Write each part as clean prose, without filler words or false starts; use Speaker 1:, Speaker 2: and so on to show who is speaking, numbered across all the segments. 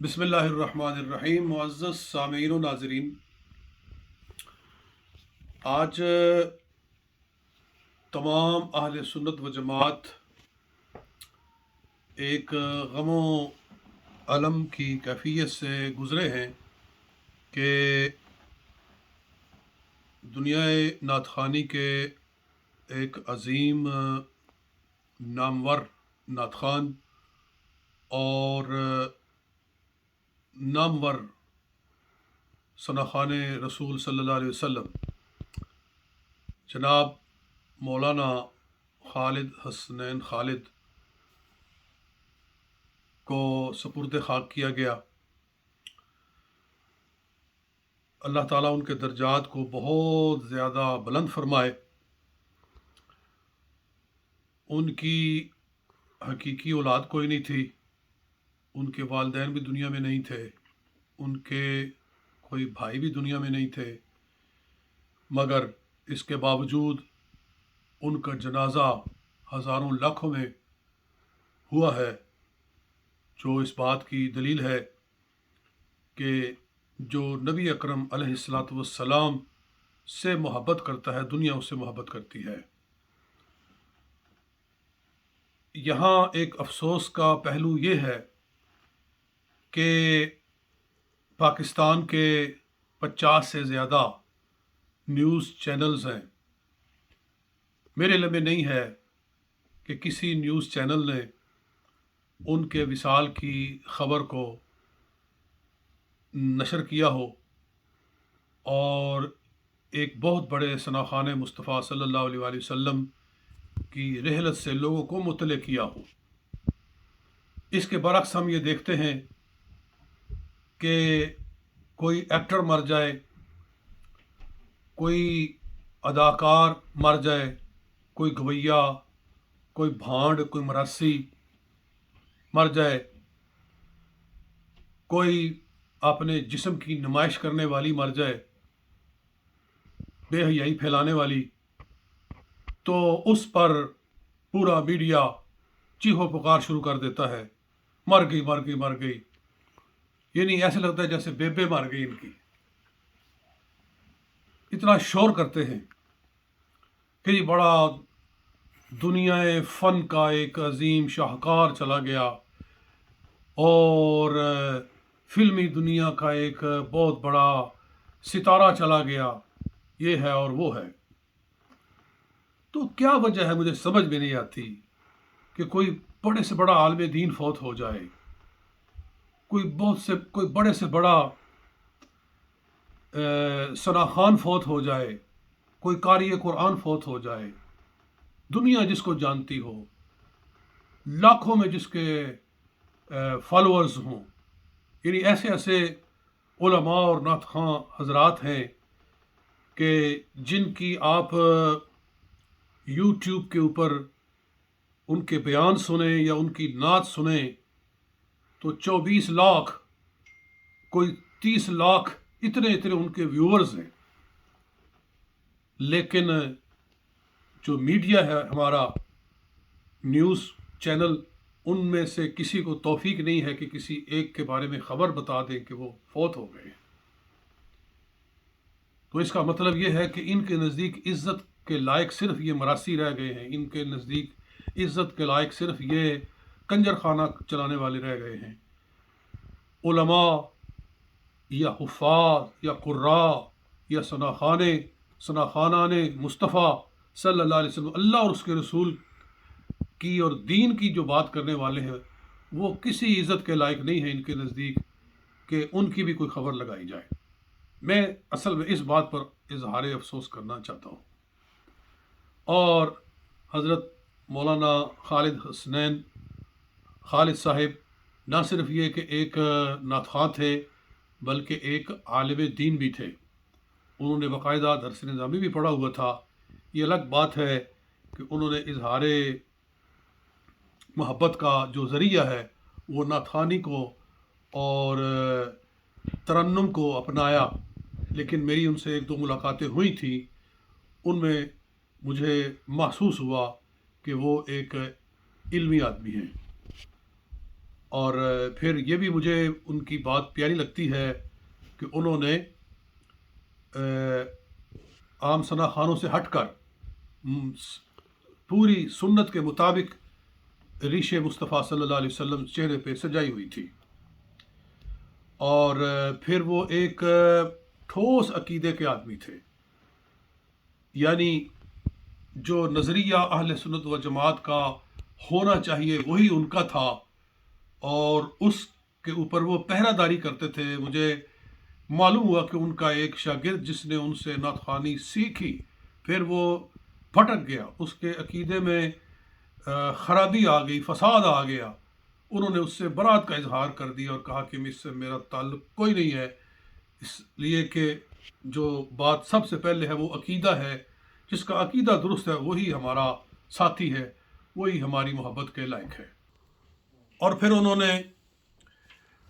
Speaker 1: بسم اللہ الرحمن الرحیم۔ معزز سامعین و ناظرین، آج تمام اہل سنت و جماعت ایک غم و الم کی کیفیت سے گزرے ہیں کہ دنیا نعت خوانی کے ایک عظیم نامور نعت خوان اور نامور ثناخوان رسول صلی اللہ علیہ وسلم جناب مولانا خالد حسنین خالد کو سپرد خاک کیا گیا۔ اللہ تعالیٰ ان کے درجات کو بہت زیادہ بلند فرمائے۔ ان کی حقیقی اولاد کوئی نہیں تھی، ان کے والدین بھی دنیا میں نہیں تھے، ان کے کوئی بھائی بھی دنیا میں نہیں تھے، مگر اس کے باوجود ان کا جنازہ ہزاروں لاکھوں میں ہوا ہے، جو اس بات کی دلیل ہے کہ جو نبی اکرم علیہ الصلاۃ والسلام سے محبت کرتا ہے، دنیا اس سے محبت کرتی ہے۔ یہاں ایک افسوس کا پہلو یہ ہے کہ پاکستان کے 50 سے زیادہ نیوز چینلز ہیں۔ میرے علم میں نہیں ہے کہ کسی نیوز چینل نے ان کے وصال کی خبر کو نشر کیا ہو اور ایک بہت بڑے ثناخوان مصطفیٰ صلی اللہ علیہ وآلہ وسلم کی رحلت سے لوگوں کو مطلع کیا ہو۔ اس کے برعکس ہم یہ دیکھتے ہیں کہ کوئی ایکٹر مر جائے، کوئی اداکار مر جائے، کوئی گویا، کوئی بھانڈ، کوئی مراسی مر جائے، کوئی اپنے جسم کی نمائش کرنے والی مر جائے، بے حیائی پھیلانے والی، تو اس پر پورا میڈیا چیخو پکار شروع کر دیتا ہے، مر گئی مر گئی مر گئی، یعنی ایسے لگتا ہے جیسے بیبے مر گئی ان کی۔ اتنا شور کرتے ہیں کہ یہ بڑا دنیا فن کا ایک عظیم شاہکار چلا گیا اور فلمی دنیا کا ایک بہت بڑا ستارہ چلا گیا، یہ ہے اور وہ ہے۔ تو کیا وجہ ہے، مجھے سمجھ میں نہیں آتی کہ کوئی بڑے سے بڑا عالم دین فوت ہو جائے، کوئی بڑے سے بڑا ثناخوان فوت ہو جائے، کوئی قاری قرآن فوت ہو جائے، دنیا جس کو جانتی ہو، لاکھوں میں جس کے فالوورز ہوں، یعنی ایسے ایسے علماء اور نعت خواں حضرات ہیں کہ جن کی آپ یوٹیوب کے اوپر ان کے بیان سنیں یا ان کی نعت سنیں تو 24 لاکھ، کوئی 30 لاکھ، اتنے ان کے ویورز ہیں۔ لیکن جو میڈیا ہے ہمارا، نیوز چینل، ان میں سے کسی کو توفیق نہیں ہے کہ کسی ایک کے بارے میں خبر بتا دیں کہ وہ فوت ہو گئے۔ تو اس کا مطلب یہ ہے کہ ان کے نزدیک عزت کے لائق صرف یہ مراسی رہ گئے ہیں، ان کے نزدیک عزت کے لائق صرف یہ کنجر خانہ چلانے والے رہ گئے ہیں۔ علماء یا حفاظ یا قراء یا ثناخوانان مصطفیٰ صلی اللہ علیہ وسلم، اللہ اور اس کے رسول کی اور دین کی جو بات کرنے والے ہیں، وہ کسی عزت کے لائق نہیں ہیں ان کے نزدیک کہ ان کی بھی کوئی خبر لگائی جائے۔ میں اصل میں اس بات پر اظہار افسوس کرنا چاہتا ہوں۔ اور حضرت مولانا خالد حسنین خالد صاحب نہ صرف یہ کہ ایک نعت خواں تھے بلکہ ایک عالم دین بھی تھے۔ انہوں نے باقاعدہ درس نظامی بھی پڑھا ہوا تھا۔ یہ الگ بات ہے کہ انہوں نے اظہار محبت کا جو ذریعہ ہے وہ نعت خوانی کو اور ترنم کو اپنایا، لیکن میری ان سے ایک دو ملاقاتیں ہوئی تھیں، ان میں مجھے محسوس ہوا کہ وہ ایک علمی آدمی ہیں اور پھر یہ بھی مجھے ان کی بات پیاری لگتی ہے کہ انہوں نے عام ثنا خانوں سے ہٹ کر پوری سنت کے مطابق ریش مصطفیٰ صلی اللہ علیہ وسلم چہرے پہ سجائی ہوئی تھی، اور پھر وہ ایک ٹھوس عقیدے کے آدمی تھے، یعنی جو نظریہ اہل سنت و جماعت کا ہونا چاہیے وہی ان کا تھا، اور اس کے اوپر وہ پہرہ داری کرتے تھے۔ مجھے معلوم ہوا کہ ان کا ایک شاگرد جس نے ان سے نعت خوانی سیکھی، پھر وہ پھٹک گیا، اس کے عقیدے میں خرابی آ گئی، فساد آ گیا۔ انہوں نے اس سے برات کا اظہار کر دیا اور کہا کہ اس سے میرا تعلق کوئی نہیں ہے، اس لیے کہ جو بات سب سے پہلے ہے وہ عقیدہ ہے، جس کا عقیدہ درست ہے وہی ہمارا ساتھی ہے، وہی ہماری محبت کے لائق ہے۔ اور پھر انہوں نے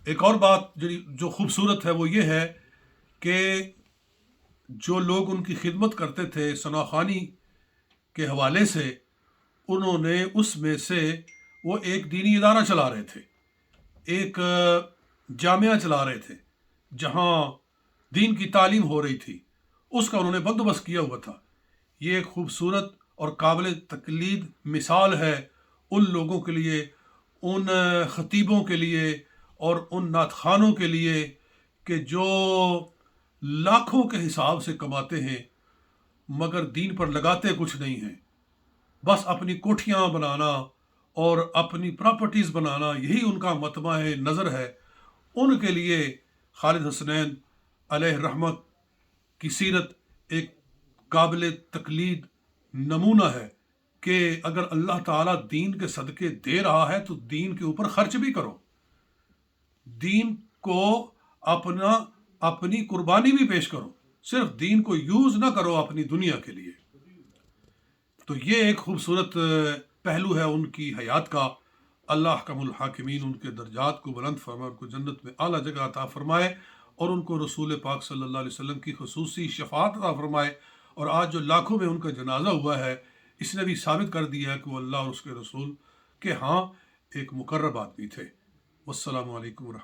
Speaker 1: ایک اور بات جو خوبصورت ہے وہ یہ ہے کہ جو لوگ ان کی خدمت کرتے تھے ثنا خوانی کے حوالے سے، انہوں نے اس میں سے وہ ایک دینی ادارہ چلا رہے تھے، ایک جامعہ چلا رہے تھے جہاں دین کی تعلیم ہو رہی تھی، اس کا انہوں نے بندوبست کیا ہوا تھا۔ یہ ایک خوبصورت اور قابل تقلید مثال ہے ان لوگوں کے لیے، ان خطیبوں کے لیے اور ان نعت خوانوں کے لیے کہ جو لاکھوں کے حساب سے کماتے ہیں مگر دین پر لگاتے کچھ نہیں ہیں، بس اپنی کوٹھیاں بنانا اور اپنی پراپرٹیز بنانا، یہی ان کا مطمع نظر ہے۔ ان کے لیے خالد حسنین علیہ رحمت کی سیرت ایک قابل تقلید نمونہ ہے کہ اگر اللہ تعالیٰ دین کے صدقے دے رہا ہے تو دین کے اوپر خرچ بھی کرو، دین کو اپنی قربانی بھی پیش کرو، صرف دین کو یوز نہ کرو اپنی دنیا کے لیے۔ تو یہ ایک خوبصورت پہلو ہے ان کی حیات کا۔ اللہ احکم الحاکمین ان کے درجات کو بلند فرمائے، ان کو جنت میں اعلیٰ جگہ عطا فرمائے، اور ان کو رسول پاک صلی اللہ علیہ وسلم کی خصوصی شفاعت عطا فرمائے۔ اور آج جو لاکھوں میں ان کا جنازہ ہوا ہے، اس نے بھی ثابت کر دیا ہے کہ وہ اللہ اور اس کے رسول کے ہاں ایک مقرب آدمی تھے۔ والسلام علیکم ورحمۃ اللہ۔